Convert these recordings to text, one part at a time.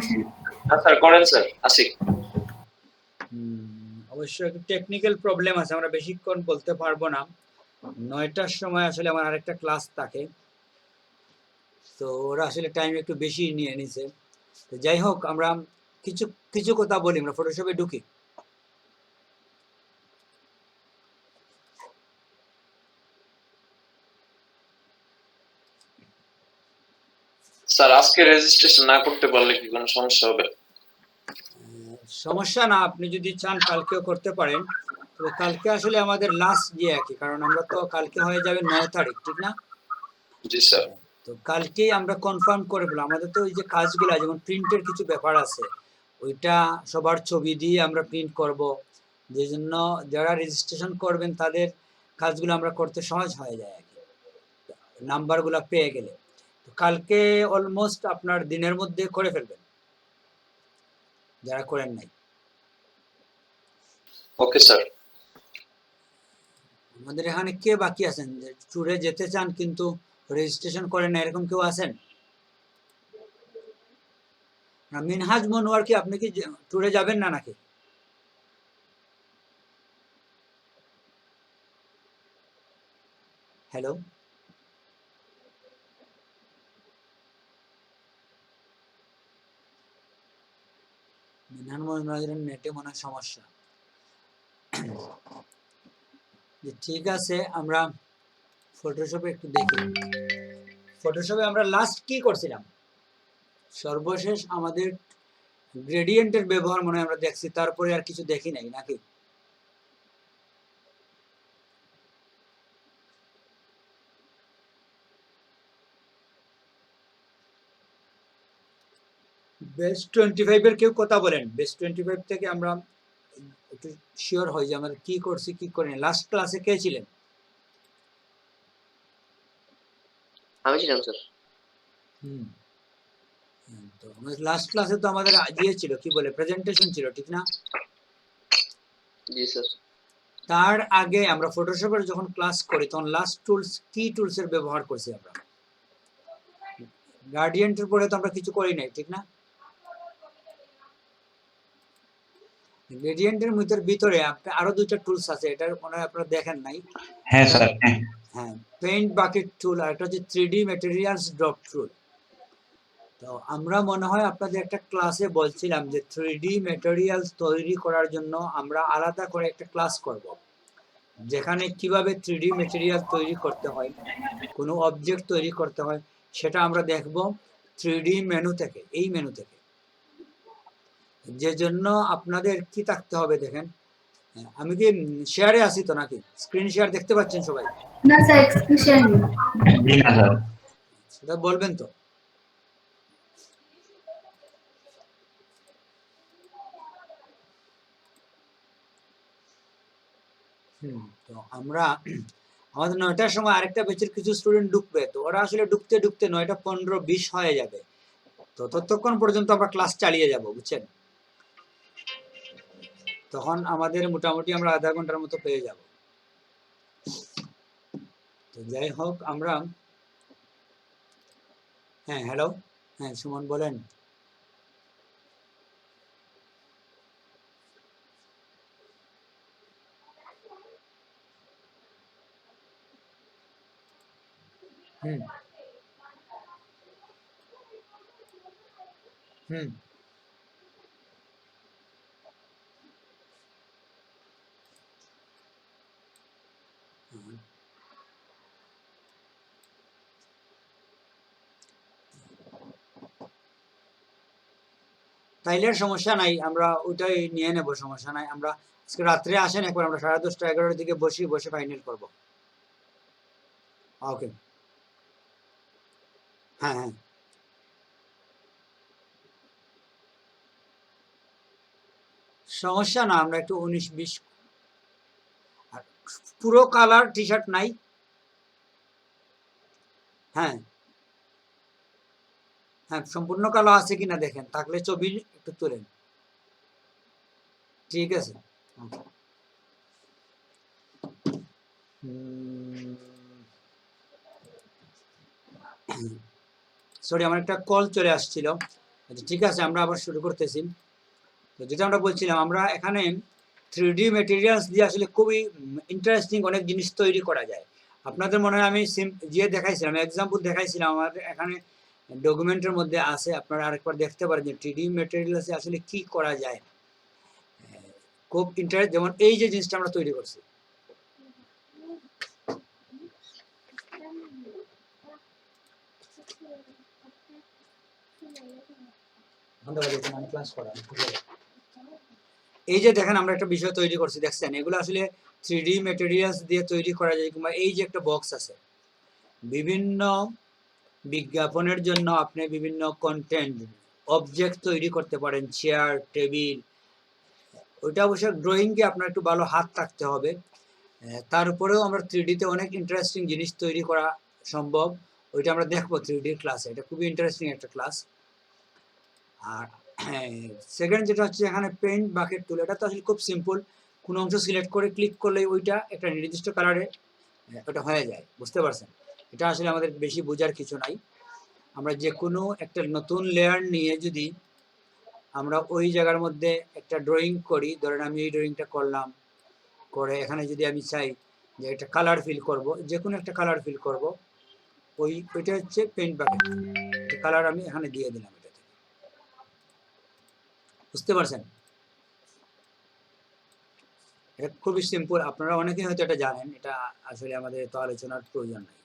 সমস্যা নেই। স্যার করেন স্যার, আসি। অবশ্য একটু টেকনিক্যাল প্রবলেম আছে, আমরা বেশিক্ষণ বলতে পারবো না। 9টার সময় আসলে আমার আরেকটা ক্লাস থাকে, তো ওরা আসলে টাইম একটু বেশি নিয়ে নিছে। তো যাই হোক, আমরা কিছু কিছু কথা বলি, আমরা ফটোশপে ঢুকি। স্যার আজকে রেজিস্ট্রেশন না করতে পারলে কি কোনো সমস্যা হবে? সমস্যা না, আপনি যদি চান কালকেও করতে পারেন। তবে কালকে আসলে আমাদের লাস্ট ডে আর কি, কারণ আমরা তো কালকে হয়ে যাবে 9 তারিখ, ঠিক না? জি স্যার। তো কালকেই আমরা কনফার্ম করে ফেলবো। আমাদের তো ওই যে কাজগুলো, যেমন প্রিন্টের কিছু ব্যাপার আছে, ওইটা সবার ছবি দিয়ে আমরা প্রিন্ট করব, যে জন্য যারা রেজিস্ট্রেশন করবেন তাদের কাজগুলো আমরা করতে সহজ হয়ে যায় আর কি, নাম্বারগুলো পেয়ে গেলে। তো কালকে অলমোস্ট আপনার দিনের মধ্যে করে ফেলবেন যারা করেন নাই। Okay sir. আমাদের এখানে কে বাকি আছেন যে ট্যুরে যেতে চান কিন্তু রেজিস্ট্রেশন করেন না, এরকম কেউ আছেন? মিনহাজ মনোয়ার, কি আপনি কি ট্যুরে যাবেন না নাকি? হ্যালো, মিনহাজ মনোয়ারের নেটে মনে হয় সমস্যা। ঠিক আছে, আমরা ফটোশপে একটু দেখি। ফটোশপে আমরা লাস্ট কি করছিলাম? সর্বশেষ আমাদের গ্রেডিয়েন্টের ব্যবহার মনে হয় আমরা দেখছি, তারপরে আর কিছু দেখি নাই নাকি? বেস্ট 25 এর কেউ কথা বলেন। বেস্ট 25 থেকে আমরা একটু শিওর হই যে আমরা কি করছি কি করিনি। লাস্ট ক্লাসে কে ছিলেন? আমি ছিলাম স্যার। তো আমাদের লাস্ট ক্লাসে তো আমাদের ইয়ে ছিল, কি বলে, প্রেজেন্টেশন ছিল, ঠিক না? জি স্যার। তার আগে আমরা ফটোশপের যখন ক্লাস করি তখন লাস্ট টুলস, কি টুলস এর ব্যবহার করছি আমরা? গ্রেডিয়েন্টের পরে তো আমরা কিছু করি নাই, ঠিক না? গ্রেডিয়েন্টের ভিতরে আরো দুইটা টুলস আছে, এটার মনে হয় আপনারা দেখেন নাই। হ্যাঁ স্যার। হ্যাঁ, পেইন্ট বাকেট টুল, আর একটা হচ্ছে 3D ম্যাটেরিয়ালস ড্রপ টুল। তো আমরা মনে হয় আপনাদের একটা ক্লাসে বলছিলাম যে 3D ম্যাটেরিয়ালস তৈরি করার জন্য আমরা আলাদা করে একটা ক্লাস করব, যেখানে কিভাবে 3D ম্যাটেরিয়াল তৈরি করতে হয়, কোনো অবজেক্ট তৈরি করতে হয়, সেটা আমরা দেখব 3D মেনু থেকে, এই মেনু থেকে। যে জন্য আপনাদের কি থাকতে হবে দেখেন, আমি কি শেয়ারে আছি তো নাকি? স্ক্রিন শেয়ার দেখতে পাচ্ছেন সবাই? না স্যার, স্ক্রিন শেয়ার নেই। জি না স্যার। সেটা বলবেন তো। তো আমরা আমাদের 9টার সময় আরেকটা ব্যাচের কিছু স্টুডেন্ট ঢুকবে, তো ওরা আসলে ঢুকতে ঢুকতে 9টা 15-20 হয়ে যাবে। তো ততক্ষণ পর্যন্ত আমরা ক্লাস চালিয়ে যাব, বুঝছেন? তখন আমাদের মোটামুটি আমরা আধা ঘন্টার মতো পেয়ে যাব। তো যাই হোক, আমরা, হ্যাঁ হ্যালো, হ্যাঁ সুমন বলেন। হুম হুম তাইলে আর সমস্যা নাই, আমরা ওইটাই নিয়ে নেব, সমস্যা নাই। আমরা আজকে রাত্রে আসেন একবার, আমরা 10:30-11টার দিকে বসে ফাইনাল করব। ওকে, হ্যাঁ হ্যাঁ, সমস্যা না, আমরা একটু 19-20। আর পুরো কালার টি শার্ট নাই? হ্যাঁ হ্যাঁ, সম্পূর্ণ কালো আছে কিনা দেখেন, থাকলে ছবি একটু তোলেন। ঠিক আছে, সরি আমার একটা কল চলে আসছিল, আচ্ছা ঠিক আছে, আমরা আবার শুরু করতেছি। তো যেটা আমরা বলছিলাম, আমরা এখানে 3D ম্যাটেরিয়ালস দিয়ে আসলে খুবই ইন্টারেস্টিং অনেক জিনিস তৈরি করা যায়। আপনাদের মনে হয় আমি যে দেখাইছিলাম, এক্সাম্পল দেখাইছিলাম, আমার এখানে ডকুমেন্টের মধ্যে আছে, আপনারা আরেকবার দেখতে পারেন যে 3D ম্যাটেরিয়ালসে আসলে কি করা যায়। খুব ইন্টারেস্ট, যেমন এই যে জিনিসটা আমরা তৈরি করছি, এই যে দেখেন আমরা একটা বিষয় তৈরি করছি, দেখছেন এগুলো আসলে 3D ম্যাটেরিয়ালস দিয়ে তৈরি করা যায়। কিংবা এই যে একটা বক্স আছে, বিভিন্ন বিজ্ঞাপনের জন্য আপনি বিভিন্ন কন্টেন্ট অবজেক্ট তৈরি করতে পারেন, চেয়ার, টেবিল। ওইটা অবশ্য ড্রয়িংকে আপনার একটু ভালো হাত থাকতে হবে। তারপরেও আমরা 3Dতে অনেক ইন্টারেস্টিং জিনিস তৈরি করা সম্ভব। ওইটা আমরা দেখবো 3D ক্লাসে, এটা খুবই ইন্টারেস্টিং একটা ক্লাস। আর সেকেন্ড যেটা হচ্ছে এখানে পেইন্ট বাকেট টুল, এটা তো আসলে খুব সিম্পল, কোনো অংশ সিলেক্ট করে ক্লিক করলেই ওইটা একটা নির্দিষ্ট কালারে ওটা হয়ে যায়, বুঝতে পারছেন? এটা আসলে আমাদের বেশি বোঝার কিছু নাই। আমরা যে কোনো একটা নতুন লেয়ার নিয়ে যদি আমরা ওই জায়গার মধ্যে একটা ড্রয়িং করি, ধরেন আমি এই ড্রয়িংটা করলাম, করে এখানে যদি আমি চাই যে একটা কালার ফিল করব, যে কোনো একটা কালার ফিল করব, ওইটা হচ্ছে পেইন্ট বাকেট, কালার আমি এখানে দিয়ে দিলাম, এটা থেকে, বুঝতে পারছেন? এটা খুবই সিম্পল, আপনারা অনেকেই হয়তো এটা জানেন, এটা আসলে আমাদের তো আলোচনার প্রয়োজন নাই।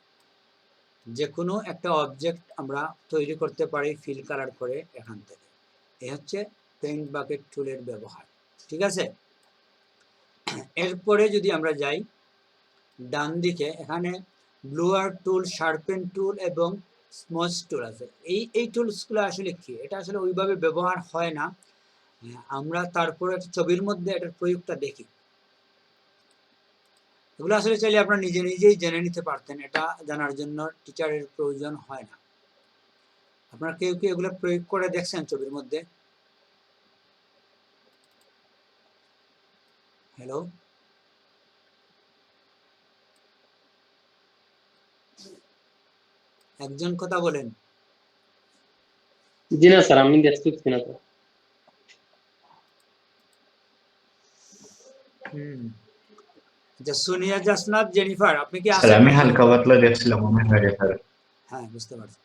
যে কোনো একটা অবজেক্ট আমরা তৈরি করতে পারি ফিল কালার করে এখান থেকে। এই হচ্ছে পেইন্ট বাকেট টুলের ব্যবহার, ঠিক আছে? এরপরে যদি আমরা যাই ডান দিকে, এখানে ব্লুয়ার টুল, শার্পেন টুল এবং স্মচ টুল আছে। এই টুলসগুলো আসলে কি, এটা আসলে ওইভাবে ব্যবহার হয় না। আমরা তারপরে ছবির মধ্যে এটার প্রয়োগটা দেখি। এগুলো আসলে চাইলে আপনারা নিজে নিজেই জেনে নিতে পারতেন, এটা জানার জন্য টিচারের প্রয়োজন হয় না। আপনারা কেউ কেউ এগুলো প্রয়োগ করে দেখছেন ছবির মধ্যে? হ্যালো, একজন কথা বলেন। জি না স্যার, আমি দেখতেছি না তো। আচ্ছা, সোনিয়া জাসনাত, জেনিফার, আপনি কি স্যার আছেন আমি নাকি? হালকা পাতলা দেখছিলাম মনে হয় স্যার। হ্যাঁ, বুঝতে পারছি।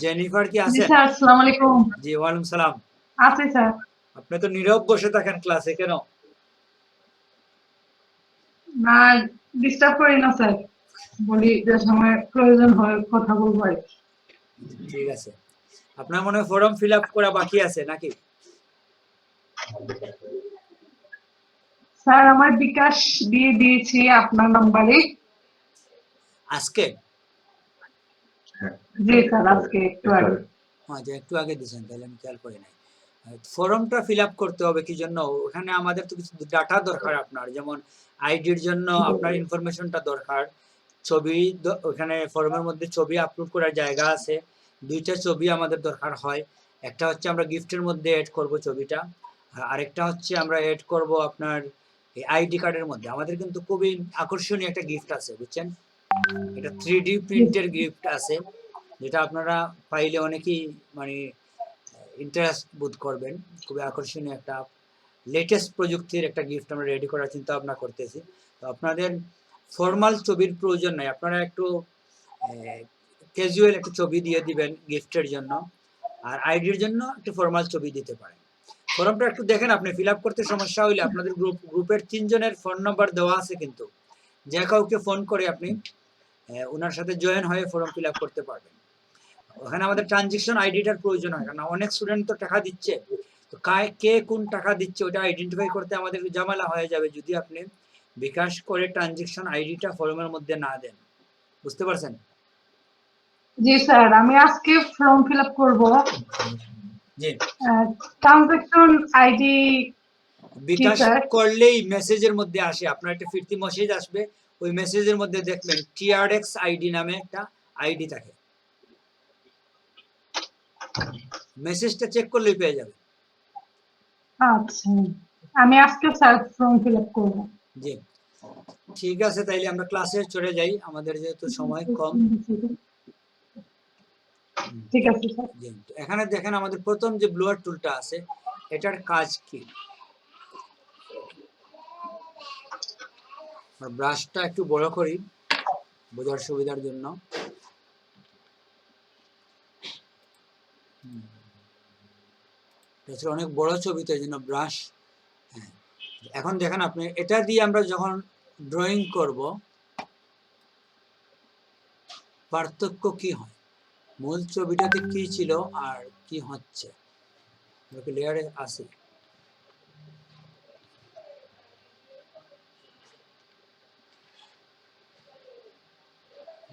জেনিফার কি জি আছেন? স্যার, আসসালামু আলাইকুম। জি, ওয়ালাইকুম সালাম। আছি স্যার। আপনি তো নীরব বসে থাকেন ক্লাসে, কেন? না, ডিস্টার্ব করি না স্যার, বলি যে সময় প্রয়োজন হয় কথা বলবো আর কি। ঠিক আছে, আপনার মনে হয় ফর্ম ফিল আপ করা বাকি আছে নাকি? স্যার আমার বিকাশ দিয়ে দিয়েছি আপনার নাম্বারে। আজকে? জি স্যার, আজকে একটু আগে। আচ্ছা, একটু আগে দিয়েছেন, তাহলে আমি খেয়াল করি নাই। ফর্মটা ফিল আপ করতে হবে কি জন্য? ওখানে আমাদের তো কিছু ডাটা দরকার আপনার, যেমন আইডির জন্য আপনার ইনফরমেশনটা দরকার, ছবি ওখানে ফর্মের মধ্যে ছবি আপলোড করার জায়গা আছে, দুইটা ছবি আমাদের দরকার হয়। একটা হচ্ছে আমরা গিফটের মধ্যে অ্যাড করব ছবিটা, আর আরেকটা হচ্ছে আমরা অ্যাড করব আপনার এই আইডি কার্ডের মধ্যে। আমাদের কিন্তু খুবই আকর্ষণীয় একটা গিফট আছে, বুঝছেন? এটা 3D প্রিন্টের গিফট আছে, যেটা আপনারা পাইলে অনেকেই মানে ইন্টারেস্ট বোধ করবেন। খুবই আকর্ষণীয় একটা লেটেস্ট প্রযুক্তির একটা গিফট আমরা রেডি করার চিন্তা ভাবনা করতেছি। তো আপনাদের ফর্মাল ছবির প্রয়োজন নাই, আপনারা একটু ক্যাজুয়াল একটা ছবি দিয়ে দিবেন গিফটের জন্য, আর আইডির জন্য একটু ফর্মাল ছবি দিতে পারেন। ফর্মটা একটু দেখেন, আপনি ফিল আপ করতে সমস্যা হইলে আপনাদের গ্রুপের 3 জনের ফোন নাম্বার দেওয়া আছে, কিন্তু যে কাউকে ফোন করে আপনি ওনার সাথে জয়েন হয়ে ফর্ম ফিল আপ করতে পারবেন। ওখানে আমাদের ট্রানজেকশন আইডিটার প্রয়োজন হয়, কারণ অনেক স্টুডেন্ট তো টাকা দিচ্ছে, তো কে কোন টাকা দিচ্ছে ওটা আইডেন্টিফাই করতে আমাদের ঝামেলা হয়ে যাবে যদি আপনি বিকাশ করে ট্রানজেকশন আইডিটা ফর্মের মধ্যে না দেন, বুঝতে পারছেন? জি স্যার, আমি আজকে ফর্ম ফিল আপ করবো। জি, ট্রানজাকশন আইডি বিকাশ করলেই মেসেজের মধ্যে আসে, আপনার একটা ফিরতি মেসেজ আসবে, ওই মেসেজের মধ্যে দেখবেন টিআরএক্স আইডি নামে একটা আইডি থাকে, মেসেজটা চেক করলেই পেয়ে যাবে। আচ্ছা, আমি আজকে স্যার ফর্ম ফিল আপ করবো। জি, ঠিক আছে, তাইলে আমরা ক্লাসে চলে যাই, আমাদের যেহেতু সময় কম। ঠিক আছে স্যার। জি, তো এখানে দেখেন আমাদের প্রথম যে ব্লোয়ার টুলটা আছে এটার কাজ কি। ব্রাশটা একটু বড় করি বোঝার সুবিধার জন্য। এটা ছিল অনেক বড় ছবি, তো এই জন্য ব্রাশ। এখন দেখেন আপনি এটা দিয়ে আমরা যখন ড্রয়িং করব পার্থক্য কি হয়, মূল ছবিটাতে কি ছিল আর কি হচ্ছে। লেয়ারে আসি,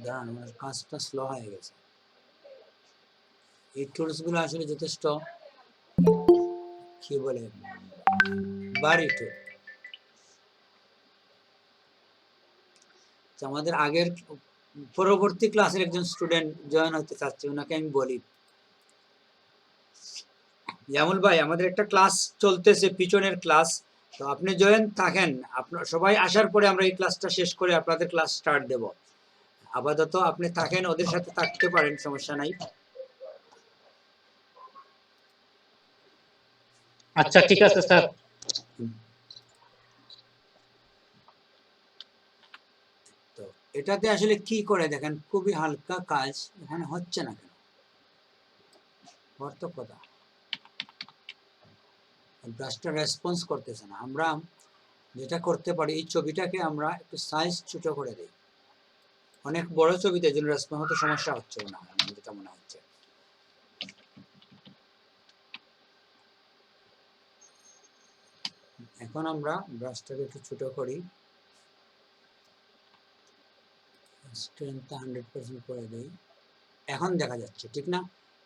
দাঁড়ান আমার কাজটা স্লো হয়ে গেছে। এই টুলস গুলো আসলে যথেষ্ট কি বলে ভারী টুল। আমাদের আগের পরবর্তী ক্লাসের একজন স্টুডেন্ট জয়েন হতে চাচ্ছে, ওনাকে আমি বলি, জামুল ভাই আমাদের একটা ক্লাস চলতেছে পিছনের ক্লাস, তো আপনি জয়েন থাকেন, আপনার সবাই আসার পরে আমরা এই ক্লাসটা শেষ করে আপনাদের ক্লাস স্টার্ট দেব। আপাতত আপনি থাকেন, ওদের সাথে থাকতে পারেন, সমস্যা নাই। আচ্ছা ঠিক আছে স্যার। তো এটাতে আসলে কি করে দেখেন, খুবই হালকা কাজ, এখানে হচ্ছে না কেন কথা, ব্রাশটা রেসপন্স করতেছে না। আমরা যেটা করতে পারি, এই ছবিটাকে আমরা একটু সাইজ ছোট করে দিই, অনেক বড় ছবিতে জন্য রেসপন্স হতে সমস্যা হচ্ছে না, যেটা মনে হচ্ছে। এখন আমরা ব্রাশটাকে একটু ছোট করি, স্ট্রেংথটা 100% করে দিই। এখন দেখা যাচ্ছে ঠিক না,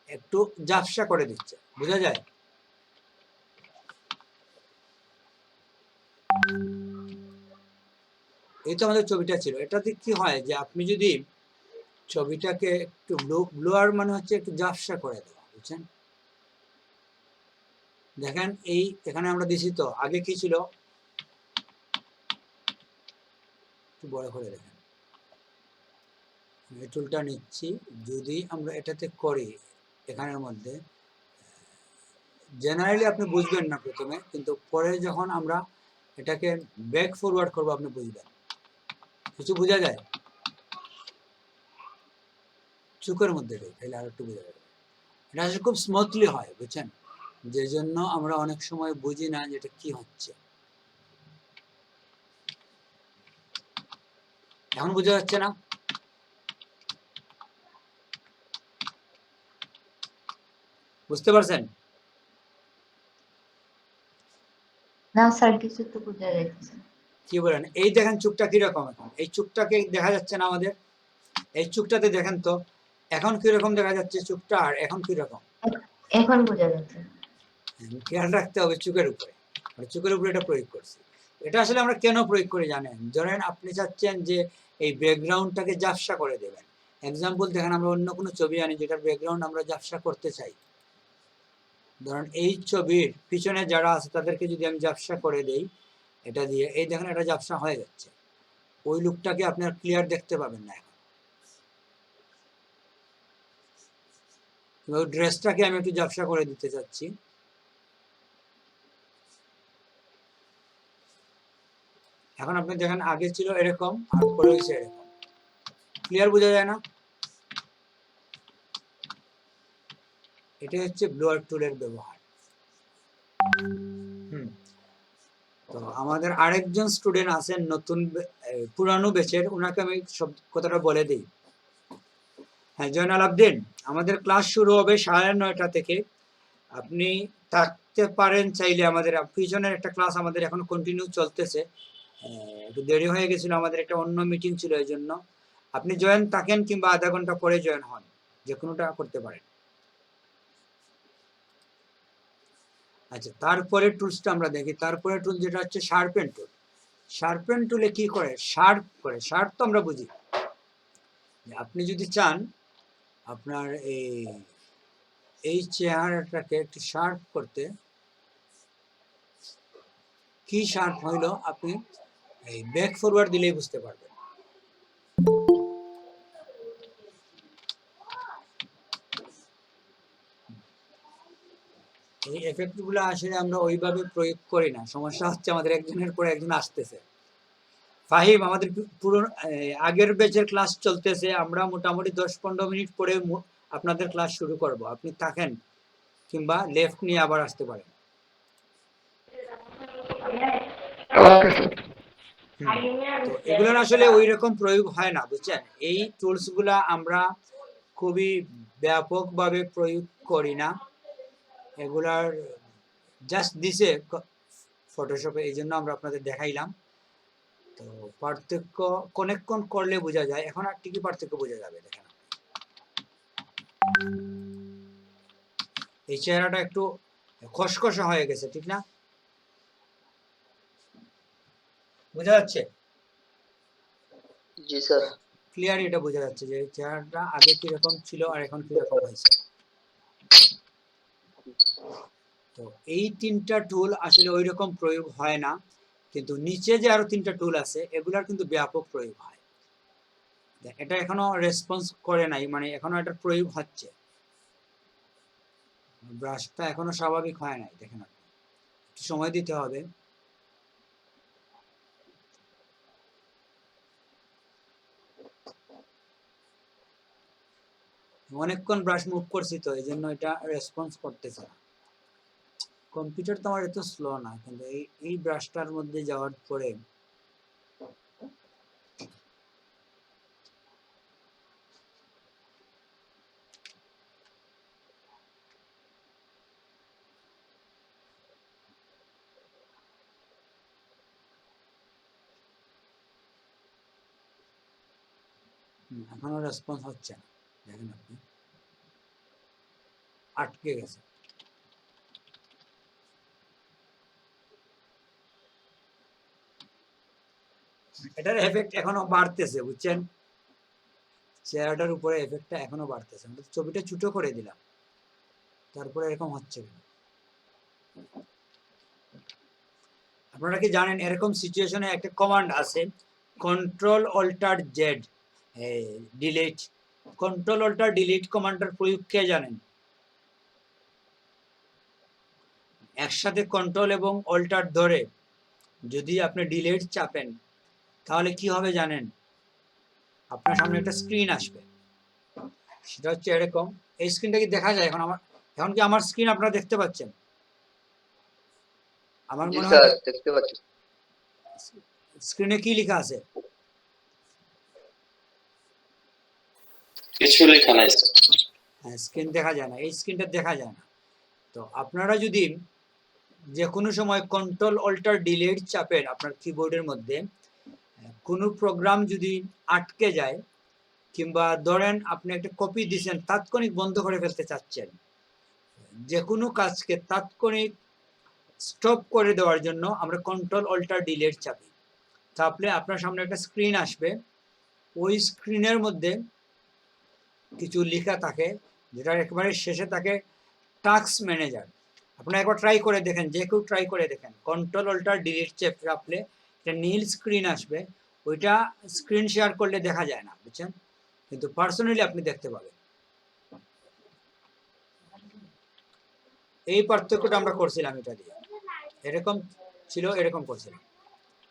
একটু ঝাপসা করে দিচ্ছে, বোঝা যায়। এই তো আমাদের ছবিটা ছিল। এটাতে কি হয় যে আপনি যদি ছবিটাকে একটু ব্লোয়ার মানে হচ্ছে একটু ঝাপসা করে দেওয়া, বুঝছেন। দেখেন এই এখানে আমরা দিছি, তো আগে কি ছিল, একটু বড় করে দেখেন, এই টুলটা নিচ্ছি, যদি আমরা এটাতে করি এখানের মধ্যে, জেনারেলি আপনি বুঝবেন না প্রথমে, কিন্তু পরে যখন আমরা এটাকে ব্যাক ফরওয়ার্ড করবো আপনি বুঝবেন, কিছু বোঝা যায় চোখের মধ্যে, তাহলে আর একটু বোঝা যাবে। এটা আসলে খুব স্মুথলি হয়, বুঝছেন, যে জন্য আমরা অনেক সময় বুঝি না যে এটা কি হচ্ছে। এখন বোঝা যাচ্ছে না, বুঝতে পারছেন? না স্যার, কিছু তো বোঝা যাচ্ছে। কি বলেন, এই দেখেন চোখটা কিরকম, এখন এই চোখটাকে দেখা যাচ্ছে না আমাদের, এই চোখটাতে দেখেন তো এখন কিরকম দেখা যাচ্ছে চোখটা, আর এখন কিরকম এখন বোঝা যাচ্ছে। খেয়াল রাখতে হবে চোখের উপরে, চোখের উপরে এটা প্রয়োগ করছি। এটা আসলে আমরা কেন প্রয়োগ করি জানেন, ধরেন আপনি চাচ্ছেন যে এই ব্যাকগ্রাউন্ডটাকে ঝাপসা করে দেবেন। এক্সাম্পল দেখেন, আমরা অন্য কোনো ছবি আনি যেটার ব্যাকগ্রাউন্ড আমরা ঝাপসা করতে চাই, ধরেন এই ছবির পিছনে যারা আছে তাদেরকে যদি আমি ঝাপসা করে দেই এটা দিয়ে, এই দেখেন এটা ঝাপসা হয়ে যাচ্ছে, ওই লুকটাকে আপনার ক্লিয়ার দেখতে পাবেন না। এখন ওই ড্রেসটাকে আমি একটু ঝাপসা করে দিতে চাচ্ছি, এখন আপনি দেখেন আগে ছিল এরকম আর পরে হয়েছে এরকম, ক্লিয়ার বোঝা যায় না। এটা হচ্ছে ব্লোয়ার টুলের ব্যবহার। তো আমাদের আরেকজন স্টুডেন্ট আছেন নতুন পুরানো ব্যাচের, ওনাকে আমি সব কথাটা বলে দিই। হ্যাঁ জয়নাল আবদিন, আমাদের ক্লাস শুরু হবে 9:30 থেকে, আপনি থাকতে পারেন চাইলে। আমাদের পিছনের একটা ক্লাস আমাদের এখন কন্টিনিউ চলতেছে, একটু দেরি হয়ে গেছিল, আমাদের একটা অন্য মিটিং ছিল, এই জন্য আপনি জয়েন থাকেন কিংবা আধা ঘন্টা পরে জয়েন হন, যে কোনোটা করতে পারেন। আচ্ছা, তারপরে টুলসটা আমরা দেখি। তারপরে টুল যেটা হচ্ছে শার্পেন টুল। শার্পেন টুলে কি করে, শার্প করে। শার্প তো আমরা বুঝি, আপনি যদি চান আপনার এই চেহারাটাকে একটু শার্প করতে, কি শার্প হইলো আপনি এই ব্যাক ফরওয়ার্ড দিলেই বুঝতে পারবেন। এই এফেক্ট গুলো আসলে আমরা ওইভাবে প্রয়োগ করি না, সমস্যা হচ্ছে আমাদের একজনের পরে একজন আসতেছে। ফাহিম, আমাদের পুরো আগের ব্যাচের ক্লাস চলতেছে, আমরা মোটামুটি 10-15 মিনিট পরে আপনাদের ক্লাস শুরু করব, আপনি থাকেন কিংবা লেফট নিয়ে আবার আসতে পারেন। তো এগুলোর আসলে ওই রকম প্রয়োগ হয় না, বুঝছেন? এই টুলস গুলা আমরা খুবই ব্যাপকভাবে প্রয়োগ করি না, এগুলার জাস্ট দিছে ফটোশপে, এই জন্য আমরা আপনাদের দেখাইলাম। তো পার্থক্য কোন করলে বোঝা যায়, এখন আর কি পার্থক্য বোঝা যাবে দেখেন। এই চেহারাটা একটু খসখসে হয়ে গেছে, ঠিক না? বোঝা যাচ্ছে? জি স্যার। ক্লিয়ার এটা বোঝা যাচ্ছে যে চেহারাটা আগে কিরকম ছিল আর এখন কিরকম হয়েছে। তো এই তিনটা টুল আসলে ওই রকম প্রয়োগ হয় না, কিন্তু নিচে যে আরো তিনটা টুল আছে এগুলার কিন্তু ব্যাপক প্রয়োগ হয়। এটা এখনো রেসপন্স করে নাই, মানে এখনো এটার প্রয়োগ হচ্ছে, ব্রাশটা এখনো স্বাভাবিক হয় নাই, দেখেন আপনি একটু সময় দিতে হবে। অনেকক্ষণ ব্রাশ মুভ করছি তো এই জন্য এটা রেসপন্স করতেছে না। কম্পিউটার তো আমার এত স্লো না, কিন্তু এই ব্রাশটার মধ্যে যাওয়ার পরে এখনো রেসপন্স হচ্ছে না, দেখেন আপনি আটকে গেছে। এটার এফেক্ট এখনো বাড়তেছে, বুঝছেন? চেহারাটার উপরে এফেক্টটা এখনো বাড়তেছে। আমরা ছবিটা ছোট করে দিলাম, তারপরে এরকম হচ্ছে। আপনারা কি জানেন এরকম সিচুয়েশনে একটা কমান্ড আছে, control alter Z delete. Control alter delete কমান্ডটার প্রয়োগ কে জানেন? একসাথে কন্ট্রোল এবং অল্টার ধরে যদি আপনি ডিলিট চাপেন তাহলে কি হবে জানেন? আপনার সামনে একটা স্ক্রিন আসবে, সেটা হচ্ছে এরকম। এই স্ক্রিনটা কি দেখা যায় এখন? এখন কি আমার স্ক্রিন আপনারা দেখতে পাচ্ছেন? আমার মনে হয় দেখতে পাচ্ছি। স্ক্রিনে কি লেখা আছে? কিছু লেখা নাই স্যার। হ্যাঁ, স্ক্রিন দেখা যায় না, এই স্ক্রিনটা দেখা যায় না। তো আপনারা যদি যে কোনো সময় কন্ট্রোল অল্টার ডিলিট চাপেন আপনার কিবোর্ডের মধ্যে, কোনো প্রোগ্রাম যদি আটকে যায় কিংবা ধরেন আপনি একটা কপি দিয়েছেন তাৎক্ষণিক বন্ধ করে ফেলতে চাচ্ছেন, যে কোনো কাজকে তাৎক্ষণিক স্টপ করে দেওয়ার জন্য আমরা কন্ট্রোল অল্টার ডিলিট চাপি। চাপলে আপনার সামনে একটা স্ক্রিন আসবে, ওই স্ক্রিনের মধ্যে কিছু লেখা থাকে, যেটার একেবারে শেষে থাকে টাস্ক ম্যানেজার। আপনারা একবার ট্রাই করে দেখেন, যে কেউ ট্রাই করে দেখেন, কন্ট্রোল অল্টার ডিলিট চাপলে একটা নীল স্ক্রিন আসবে, ওইটা স্ক্রিন শেয়ার করলে দেখা যায় না, বুঝছেন? কিন্তু পার্সোনালি আপনি দেখতে পাবেন। এই পার্থক্যটা আমরা করছিলাম, এটা দিয়ে এরকম ছিল, এরকম করছিলাম,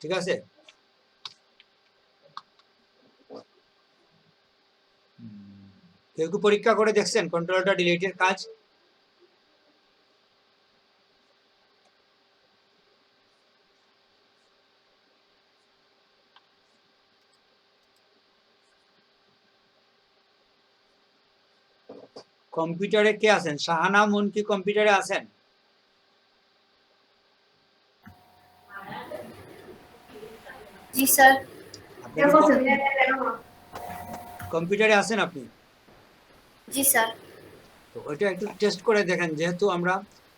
ঠিক আছে? কেউ কি পরীক্ষা করে দেখছেন কন্ট্রোল অল্টার ডিলিটের কাজ? কম্পিউটারে কে আছেন? শাহানা মুন কি কম্পিউটারে আছেন? জি স্যার। কম্পিউটারে আছেন আপনি? জি স্যার। তো ওইটা একটু টেস্ট করে দেখেন, যেহেতু আমরা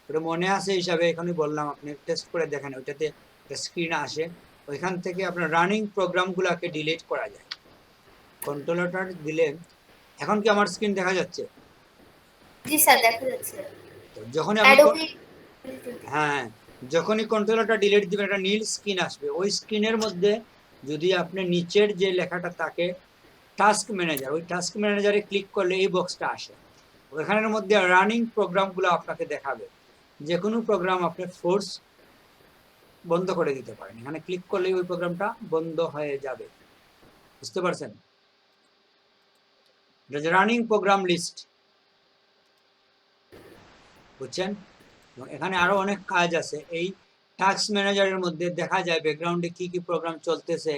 ওটা মনে আছে হিসাবে এখানে বললাম, আপনি টেস্ট করে দেখেন, ওইটাতে স্ক্রিন আসে, ওইখান থেকে আপনার রানিং প্রোগ্রামগুলোকে ডিলিট করা যায় কন্ট্রোলারটা দিলে। এখন কি আমার স্ক্রিন দেখা যাচ্ছে? জি স্যার, দেখা যাচ্ছে। তো যখনই আপনি হ্যাঁ, যখনই কন্ট্রোলারটা ডিলিট দিবেন একটা নীল স্ক্রিন আসবে, ওই স্ক্রিনের মধ্যে যদি আপনি নিচের যে লেখাটা থাকে টাস্ক ম্যানেজার, ওই টাস্ক ম্যানেজারে ক্লিক করলে এই বক্সটা আসে, ওইখানের মধ্যে রানিং প্রোগ্রামগুলো আপনাকে দেখাবে। যে কোনো প্রোগ্রাম আপনি ফোর্স বন্ধ করে দিতে পারেন, এখানে ক্লিক করলেই ওই প্রোগ্রামটা বন্ধ হয়ে যাবে। বুঝতে পারছেন? এটা যে রানিং প্রোগ্রাম লিস্ট, বুঝছেন? এবং এখানে আরো অনেক কাজ আছে। এই টাস্ক ম্যানেজারের মধ্যে দেখা যায় ব্যাকগ্রাউন্ডে কি কি প্রোগ্রাম চলতেছে,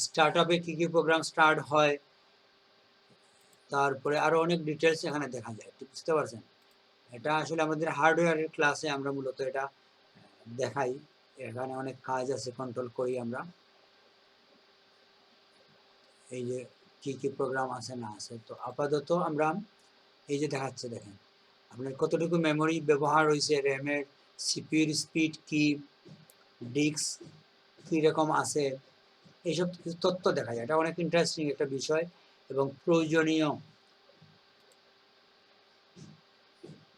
স্টার্টআপে কি কি প্রোগ্রাম স্টার্ট হয়, তারপরে আরো অনেক ডিটেলস এখানে দেখা যায়। বুঝতে পারছেন? এটা আসলে আমাদের হার্ডওয়্যারের ক্লাসে আমরা মূলত এটা দেখাই। এখানে অনেক কাজ আছে, কন্ট্রোল করি আমরা। এই যে কি কি প্রোগ্রাম আছে না আছে, তো আপাতত আমরা এই যে দেখাচ্ছে, দেখেন আপনার কতটুকু মেমোরি ব্যবহার হয়েছে, র্যামের, সিপিইউর স্পিড কি, ডিস্ক কীরকম আছে, এইসব কিছু তথ্য দেখা যায়। এটা অনেক ইন্টারেস্টিং একটা বিষয় এবং প্রয়োজনীয়।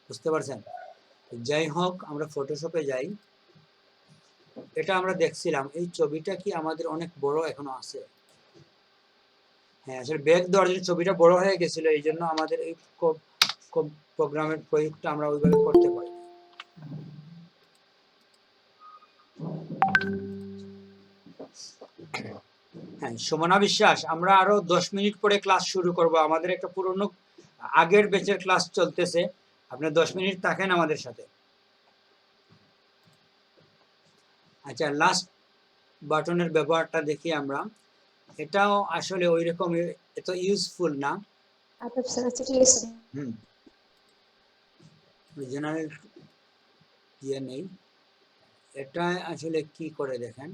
বুঝতে পারছেন? যাই হোক, আমরা ফটোশপে যাই। এটা আমরা দেখছিলাম, এই ছবিটা কি আমাদের অনেক বড় এখনো আছে? হ্যাঁ, আসলে ব্যাক দেওয়ার জন্য ছবিটা বড় হয়ে গেছিল, এই জন্য আমাদের এই প্রোগ্রামের প্রয়োগটা আমরা ওইভাবে করতে পারি। হ্যাঁ, সুমনা বিশ্বাস, আমরা আরো 10 মিনিট পরে ক্লাস শুরু করব। আমাদের একটা পুরনো আগের ব্যাচের ক্লাস চলতেছে, আপনি 10 মিনিট থাকেন আমাদের সাথে। আচ্ছা, লাস্ট বাটনের ব্যবহারটা দেখি আমরা। এটাও আসলে ওই রকম এত ইউজফুল না। জেনারেল ইয়ে নেই। এটা আসলে কি করে দেখেন,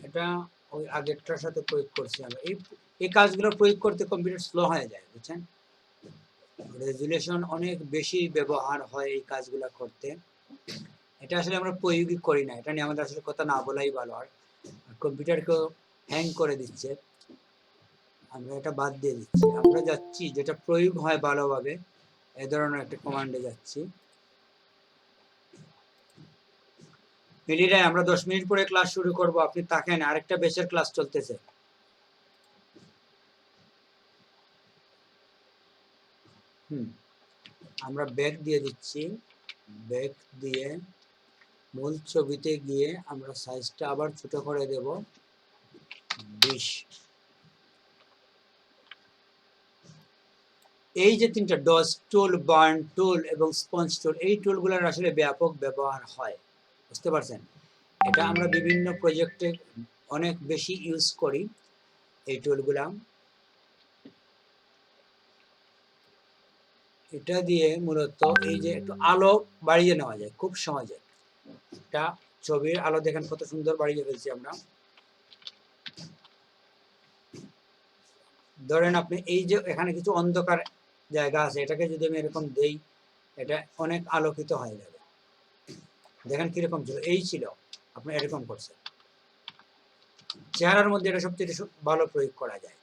এটা ওই আগেরটার সাথে প্রয়োগ করছি আমরা। এই কাজগুলো প্রয়োগ করতে কম্পিউটার স্লো হয়ে যায়, বুঝছেন? রেজুলেশন অনেক বেশি ব্যবহার হয় এই কাজগুলো করতে। এটা আসলে আমরা প্রয়োগই করি না, এটা নিয়ে আমাদের আসলে কথা না বলাই ভালো। আর কম্পিউটারকেও হ্যাং করে দিচ্ছে, আমরা এটা বাদ দিয়ে দিচ্ছি। আমরা যাচ্ছি যেটা প্রয়োগ হয় ভালোভাবে, এ ধরনের একটা কমান্ডে যাচ্ছি। মিলিরায়, আমরা 10 মিনিট পরে ক্লাস শুরু করব, আপনি থাকেন, আরেকটা বেচের ক্লাস চলতেছে। আমরা ব্যাক দিয়ে দিচ্ছি, ব্যাক দিয়ে মূল ছবিতে গিয়ে আমরা সাইজটা আবার ছোট করে দেব 20। এই যে তিনটা ডস টুল, বার্ন টুল এবং স্পঞ্জ টুল, এই টুলগুলোর আসলে ব্যাপক ব্যবহার হয়। বুঝতে পারছেন? এটা আমরা বিভিন্ন প্রজেক্টে অনেক বেশি ইউজ করি এই টুলগুলা। এটা দিয়ে মূলত এই যে একটু আলো বাড়িয়ে নেওয়া যায় খুব সহজে। এটা ছবির আলো দেখেন কত সুন্দর বাড়িয়ে ফেলছি আমরা। ধরেন আপনি এই যে এখানে কিছু অন্ধকার জায়গা আছে, এটাকে যদি আমি এরকম দেই, এটা অনেক আলোকিত হয়ে যাবে। দেখেন কিরকম ছিল, এই ছিল, আপনি এরকম করছেন। চেহারার মধ্যে এটা সবচেয়ে ভালো প্রয়োগ করা যায়।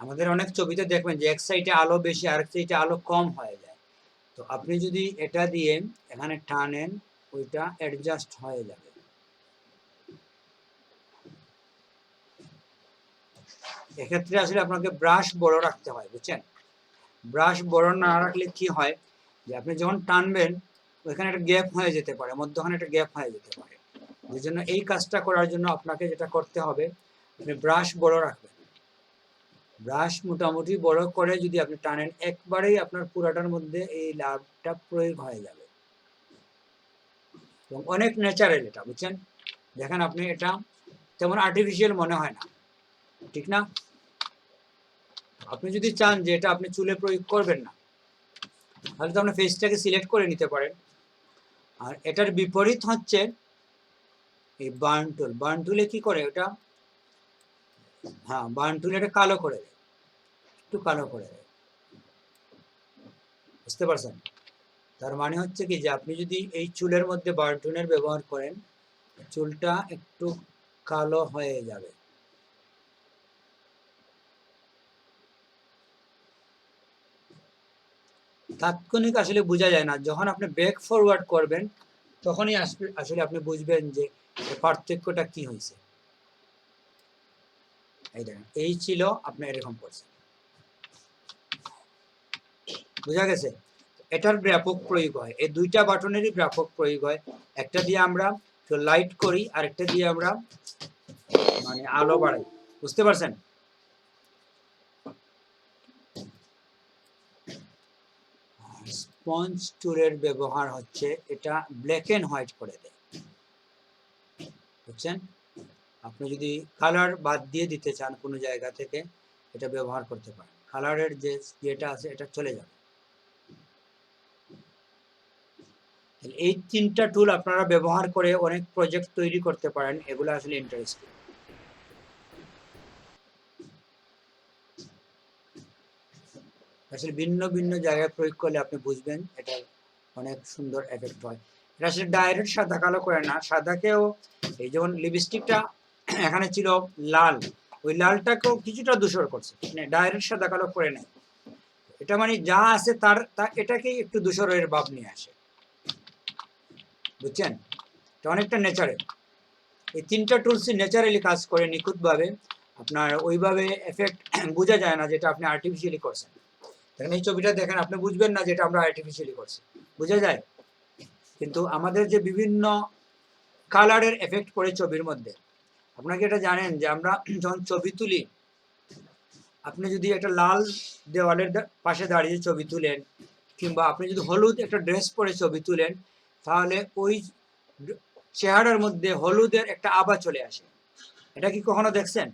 আমাদের অনেক ছবিতে দেখবেন যে এক সাইডে আলো বেশি, আরেক সাইডে আলো কম হয়ে যায়। তো আপনি যদি এটা দিয়ে এখানে টানেন, ওইটা অ্যাডজাস্ট হয়ে যাবে। এক্ষেত্রে আসলে আপনাকে ব্রাশ বড় রাখতে হয়, বুঝছেন? ব্রাশ বড় না রাখলে কি হয়, যে আপনি যখন টানবেন ওইখানে একটা গ্যাপ হয়ে যেতে পারে, মধ্যখানে একটা গ্যাপ হয়ে যেতে পারে। যে জন্য এই কাজটা করার জন্য আপনাকে যেটা করতে হবে, আপনি ব্রাশ বড় রাখবেন। ব্রাশ মোটামুটি বড় করে যদি আপনি টানেন, একবারেই আপনার পুরাটার মধ্যে এই লাভটা প্রয়োগ হয়ে যাবে এবং অনেক ন্যাচারাল এটা, বুঝছেন? দেখেন আপনি, এটা তেমন আর্টিফিশিয়াল মনে হয় না, ঠিক না? আপনি যদি চান যে এটা আপনি চুলে প্রয়োগ করবেন না, তাহলে তো আপনি ফেসটাকে সিলেক্ট করে নিতে পারেন। আর এটার বিপরীত হচ্ছে এই বার্ন টুল। বার্ন টুলে কি করে ওটা, হ্যাঁ, বার্ন টুল এটা কালো করে দেয়, একটু কালো করে দেয়। বুঝতে পারছেন? তার মানে হচ্ছে কি, যে আপনি যদি এই চুলের মধ্যে বার্ন টুলের ব্যবহার করেন, চুলটা একটু কালো হয়ে যাবে। তাৎক্ষণিক আসলে বোঝা যায় না, যখন আপনি ব্যাক ফরওয়ার্ড করবেন তখনই আসলে আপনি বুঝবেন যে পার্থক্যটা কি হয়েছে। এই দেখেন, এই ছিল, আপনি এরকম করছেন। বোঝা গেছে? এটার ব্যাপক প্রয়োগ হয়, এই দুইটা বাটনেরই ব্যাপক প্রয়োগ হয়। একটা দিয়ে আমরা লাইট করি, আর একটা দিয়ে আমরা মানে আলো বাড়াই। বুঝতে পারছেন? স্পঞ্জ টুলের ব্যবহার হচ্ছে এটা ব্ল্যাক এন্ড হোয়াইট করে দেয়, বুঝছেন? আপনি যদি কালার বাদ দিয়ে দিতে চান কোনো জায়গা থেকে, এটা ব্যবহার করতে পারেন। কালারের যে যেটা আছে এটা চলে যাবে। এই তিনটা টুল আপনারা ব্যবহার করে অনেক প্রজেক্ট তৈরি করতে পারেন, এগুলো আসলে ইন্টারেস্টিং। আসলে ভিন্ন ভিন্ন জায়গায় প্রয়োগ করলে আপনি বুঝবেন এটা অনেক সুন্দর এফেক্ট হয়। এটা আসলে ডাইরেক্ট সাদা কালো করে না, সাদাকেও এই যেমন লিপস্টিকটা এখানে ছিল লাল, ওই লালটাকেও কিছুটা ধূসর করছে, মানে ডাইরেক্ট সাদা কালো করে নেয়। এটা মানে যা আছে তার এটাকেই একটু ধূসরের ভাব নিয়ে আসে, বুঝছেন? এটা অনেকটা ন্যাচারাল। এই তিনটা টুলসই ন্যাচারালি কাজ করে নিখুঁতভাবে, আপনার ওইভাবে এফেক্ট বোঝা যায় না যেটা আপনি আর্টিফিশিয়ালি করছেন। দেখেন এই ছবিটা দেখেন, আপনি বুঝবেন না যেটা আমরা আর্টিফিশিয়ালি করছি, বোঝা যায়? কিন্তু আমাদের যে বিভিন্ন কালারের এফেক্ট পড়ে ছবির মধ্যে, আপনাকে এটা জানেন যে আমরা যখন ছবি তুলি, আপনি যদি একটা লাল দেওয়ালের পাশে দাঁড়িয়ে ছবি তুলেন, কিংবা আপনি যদি হলুদ একটা ড্রেস পরে ছবি তুলেন, তাহলে ওই চেহারার মধ্যে হলুদের একটা আভা চলে আসে। এটা কি কখনো দেখছেন?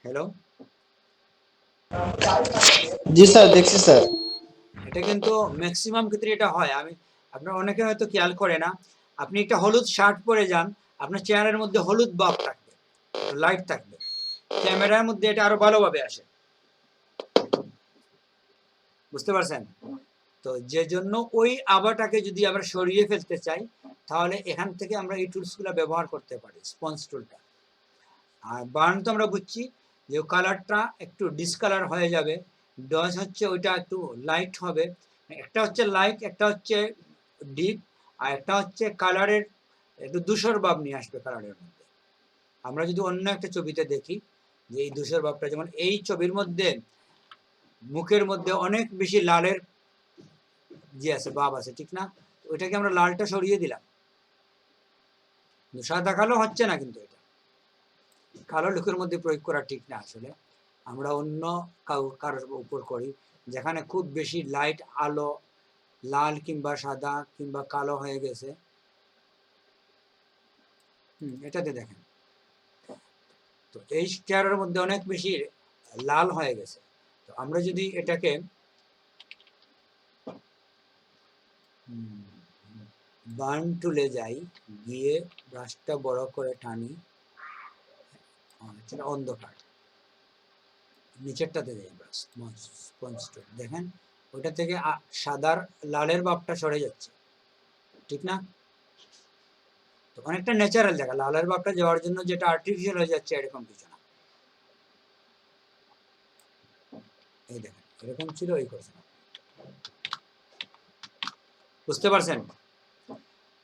হ্যালো, জি স্যার, দেখছি স্যার। এটা কিন্তু ম্যাক্সিমাম ক্ষেত্রে এটা হয়। আপনার অনেকে হয়তো খেয়াল করে না, আপনি একটা হলুদ শার্ট পরে যান, আপনার চেহারার মধ্যে হলুদ ভাব থাকবে, লাইট থাকবে, ক্যামেরার মধ্যে এটা আরো ভালোভাবে আসে। বুঝতে পারছেন? তো যে জন্য ওই আভাটাকে যদি আমরা সরিয়ে ফেলতে চাই, তাহলে এখান থেকে আমরা এই টুলসগুলো ব্যবহার করতে পারি, স্পঞ্জ টুলটা। আর বার্ন তো আমরা বুঝছি যে কালারটা একটু ডিসকালার হয়ে যাবে, ডজ হচ্ছে ওইটা একটু লাইট হবে। একটা হচ্ছে লাইট, একটা হচ্ছে ডিপ, আর একটা হচ্ছে কালারের একটু ধূসর ভাব নিয়ে আসবে কালারের মধ্যে। আমরা যদি অন্য একটা ছবিতে দেখি যে এই ধূসর ভাবটা, যেমন এই ছবির মধ্যে মুখের মধ্যে অনেক বেশি লালের যে আছে ভাব আছে, ঠিক না? ওইটাকে আমরা লালটা সরিয়ে দিলাম, সাদা কালো হচ্ছে না। কিন্তু এটা কালো লোকের মধ্যে প্রয়োগ করা ঠিক না। আসলে আমরা অন্য কারোর উপর করি, যেখানে খুব বেশি লাইট আলো লাল কিংবা সাদা কিংবা কালো হয়ে গেছে। এটাতে দেখেন তো এই চেহারার মধ্যে অনেক বেশি লাল হয়ে গেছে। তো আমরা যদি এটাকে বার্ন টুলে যাই, গিয়ে ব্রাশটা বড় করে টানি, এটা অন্ধকার, নিচেরটাতে যাই ব্রাশ স্পঞ্জ টুল, দেখেন ওইটা থেকে সাদার লালের ভাবটা সরে যাচ্ছে, ঠিক না? তো অনেকটা ন্যাচারাল জায়গা, লালের ভাবটা যাওয়ার জন্য যেটা আর্টিফিশিয়াল হয়ে যাচ্ছে এরকম কিছু না। এই দেখেন এরকম ছিল, এই করছে না। বুঝতে পারছেন?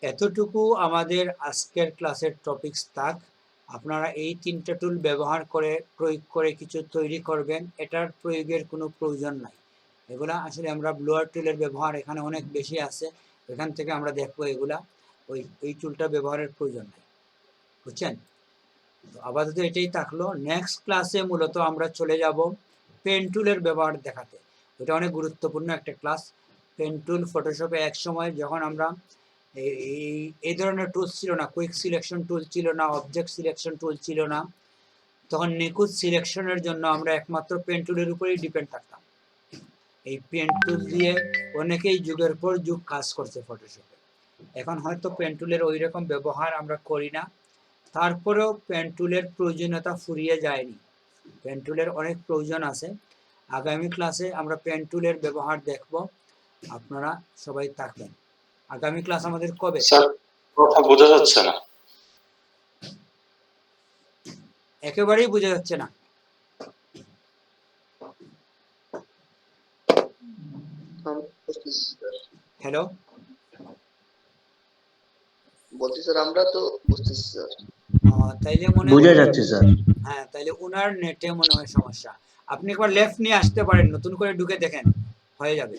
এতটুকু আমাদের আজকের ক্লাসের টপিকস থাক। আপনারা এই তিনটা টুল ব্যবহার করে প্রয়োগ করে কিছু তৈরি করবেন, এটার প্রয়োগের কোনো প্রয়োজন নাই। এগুলা আসলে আমরা ব্লোয়ার টুলের ব্যবহার এখানে অনেক বেশি আছে, এখান থেকে আমরা দেখবো এগুলা এই টুলটা ব্যবহারের প্রয়োজন নাই, বুঝছেন? তো আপাতত এটাই থাকলো। নেক্সট ক্লাসে মূলত আমরা চলে যাব পেন টুলের ব্যবহার দেখাতে। এটা অনেক গুরুত্বপূর্ণ একটা ক্লাস। পেন টুল ফটোশপে এক সময় যখন আমরা এই ধরনের টুলস ছিল না, কুইক সিলেকশন টুল ছিল না, অবজেক্ট সিলেকশন টুল ছিল না, তখন নিখুঁত সিলেকশনের জন্য আমরা একমাত্র পেন টুলের উপরেই ডিপেন্ড থাকতাম। এই পেন টুল দিয়ে অনেকেই যুগের পর যুগ কাজ করছে ফটোশপে। এখন হয়তো পেন টুলের ওই রকম ব্যবহার আমরা করি না, তারপরেও পেন টুলের প্রয়োজনীয়তা ফুরিয়ে যায়নি, পেন টুলের অনেক প্রয়োজন আছে। আগামী ক্লাসে আমরা পেন টুলের ব্যবহার দেখব, আপনারা সবাই থাকবেন। আগামী ক্লাস আমাদের কবে? স্যার কথা বোঝা যাচ্ছে না, একেবারেই বোঝা যাচ্ছে না। হ্যালো, বলছি স্যার, আমরা তো বুঝতেছি স্যার। তাইলে মনে বোঝা যাচ্ছে স্যার। হ্যাঁ, তাইলে উনার নেটে মনে হয় সমস্যা। আপনি একবার লেফট নিয়ে আসতে পারেন, নতুন করে ঢুকে দেখেন, হয়ে যাবে।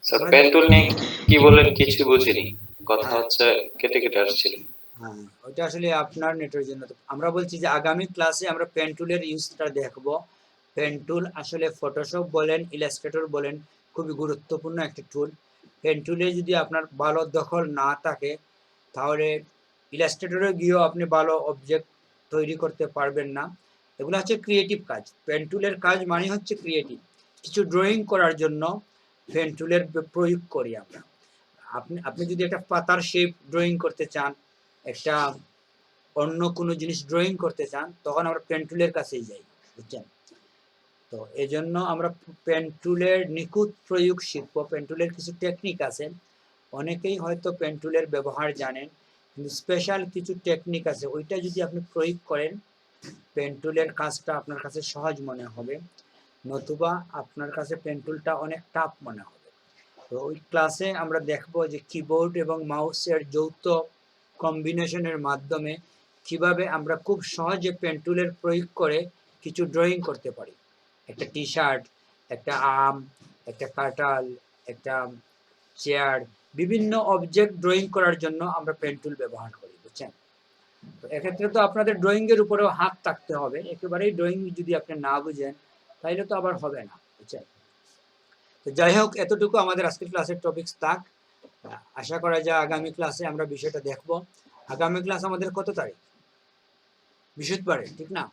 স্যার পেন টুল নিয়ে কি বলেন কিছু বুঝিনি, কথা হচ্ছে কেটে কেটে আসছিল। হ্যাঁ, ওইটা আসলে আপনার নেটের জন্য। তো আমরা বলছি যে আগামী ক্লাসে আমরা পেন টুলের ইউজটা দেখব। পেন টুল আসলে ফটোশপ বলেন, ইলাস্ট্রেটর বলেন, খুবই গুরুত্বপূর্ণ একটা টুল। পেন টুলে যদি আপনার ভালো দখল না থাকে তাহলে ইলাস্ট্রেটরে গিয়েও আপনি ভালো অবজেক্ট তৈরি করতে পারবেন না। এগুলো হচ্ছে ক্রিয়েটিভ কাজ। পেন টুলের কাজ মানে হচ্ছে ক্রিয়েটিভ। কিছু ড্রয়িং করার জন্য পেন টুলের প্রয়োগ করি আমরা। আপনি যদি একটা পাতার শেপ ড্রয়িং করতে চান, একটা অন্য কোনো জিনিস ড্রয়িং করতে চান, তখন আমরা পেন টুলের কাছেই যাই, বুঝছেন? তো এই জন্য আমরা পেন টুলের নিখুঁত প্রয়োগ শিখবো। পেন টুলের কিছু টেকনিক আছে, অনেকেই হয়তো পেন টুলের ব্যবহার জানেন, কিন্তু স্পেশাল কিছু টেকনিক আছে, ওইটা যদি আপনি প্রয়োগ করেন পেন টুলের কাজটা আপনার কাছে সহজ মনে হবে, নতুবা আপনার কাছে পেন টুলটা অনেক টাফ মনে হবে। তো ওই ক্লাসে আমরা দেখবো যে কিবোর্ড এবং মাউসের যৌথ কম্বিনেশনের মাধ্যমে কিভাবে আমরা খুব সহজে পেন টুলের প্রয়োগ করে কিছু ড্রয়িং করতে পারি। একটা টি শার্ট, একটা আম, একটা কাঁঠাল, একটা চেয়ার, বিভিন্ন অবজেক্ট ড্রয়িং করার জন্য আমরা পেন টুল ব্যবহার করি, বুঝছেন? তো এক্ষেত্রে তো আপনাদের ড্রয়িং এর উপরেও হাত থাকতে হবে। একেবারেই ড্রয়িং যদি আপনি না বুঝেন তাহলে তো আবার হবে না, বুঝছেন? তো যাই হোক, এতটুকু আমাদের আজকের ক্লাসের টপিকস থাক। আশা করা যায় আগামী ক্লাসে আমরা বিষয়টা দেখব। আগামী ক্লাস আমাদের কত তারিখ? বৃহস্পতিবারে, ঠিক না?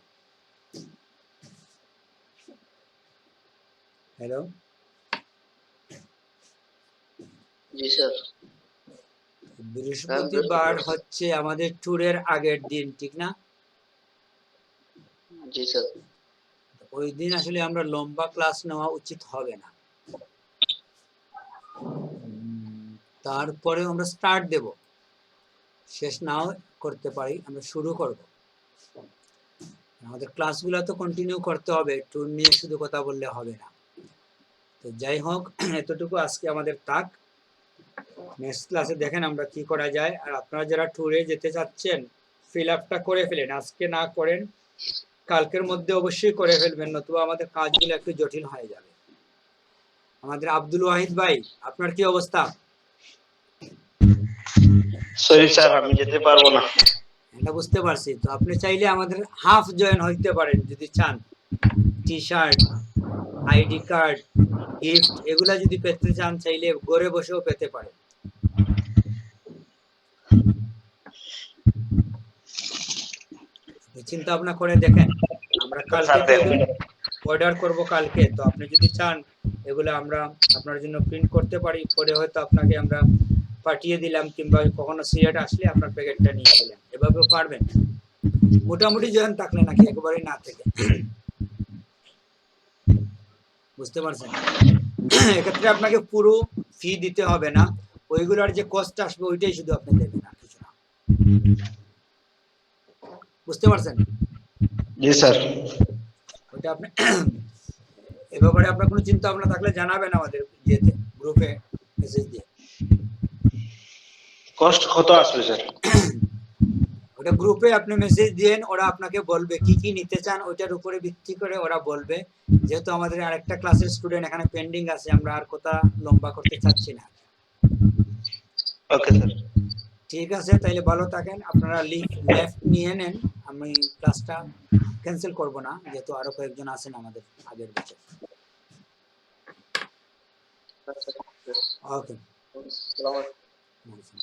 হ্যালো, জি স্যার। বৃহস্পতিবার হচ্ছে আমাদের ট্যুরের আগের দিন, ঠিক না? জি স্যার। ওই দিন আসলে আমরা লম্বা ক্লাস নেওয়া উচিত হবে না। তারপরে আমরা স্টার্ট দেব, শেষ নাও করতে পারি, আমরা শুরু করব। আমাদের ক্লাসগুলো তো কন্টিনিউ করতে হবে, ট্যুর নিয়ে শুধু কথা বললে হবে না। তো যাই হোক, এতটুকু আজকে আমাদের থাক। নেক্সট ক্লাসে দেখেন আমরা কি করা যায়। আর আপনারা যারা ট্যুরে যেতে চাচ্ছেন ফিল আপটা করে ফেলেন, আজকে না করেন কালকের মধ্যে অবশ্যই করে ফেলবেন, নতুবা আমাদের কাজগুলো একটু জটিল হয়ে যাবে। আমাদের আব্দুল ওয়াহিদ ভাই, আপনার কি অবস্থা? সরি স্যার, আমি যেতে পারবো না। এটা বুঝতে পারছি। তো আপনি চাইলে আমাদের হাফ জয়েন হইতে পারেন যদি চান। T shirt, ID card, gift এগুলা যদি পেতে চান চাইলে ঘরে বসেও পেতে পারেন। চিন্তা ভাবনা করে দেখেন, আমরা কালকে অর্ডার করব কালকে। তো আপনি যদি চান এগুলো আমরা আপনার জন্য প্রিন্ট করতে পারি, পরে হয়তো আপনাকে আমরা পাঠিয়ে দিলাম, কিংবা কখনো সিলেট আসলে আপনার প্যাকেটটা নিয়ে গেলেন, এভাবেও পারবেন। মোটামুটি জয়েন থাকলে নাকি একেবারেই না থেকে, বুঝতে পারছেন? এক্ষেত্রে আপনাকে পুরো ফি দিতে হবে না, ওইগুলোর যে কষ্ট আসবে ওইটাই শুধু আপনি দেবেন, আর কিছু না। বুঝতে পারছেন? জি স্যার। ওইটা আপনি এ ব্যাপারে আপনার কোনো চিন্তা ভাবনা থাকলে জানাবেন আমাদের ইয়েতে, গ্রুপে মেসেজ দিয়ে। কষ্ট কত আসবে স্যার? ওটা গ্রুপে আপনি মেসেজ দিয়েন, ওরা আপনাকে বলবে কি কি নিতে চান, ওইটার উপরে ভিত্তি করে ওরা বলবে। যেহেতু আমাদের আরেকটা ক্লাসের স্টুডেন্ট এখানে পেন্ডিং আছে, আমরা আর কথা লম্বা করতে চাচ্ছি না। Okay sir. ঠিক আছে, তাইলে ভালো থাকেন। আপনারা লিংক লেফট নিয়ে নেন, আমি ক্লাসটা ক্যান্সেল করব না, যেহেতু আরো কয়েকজন আছেন আমাদের আগের ব্যাচে। আচ্ছা, ওকে, আসসালামু আলাইকুম।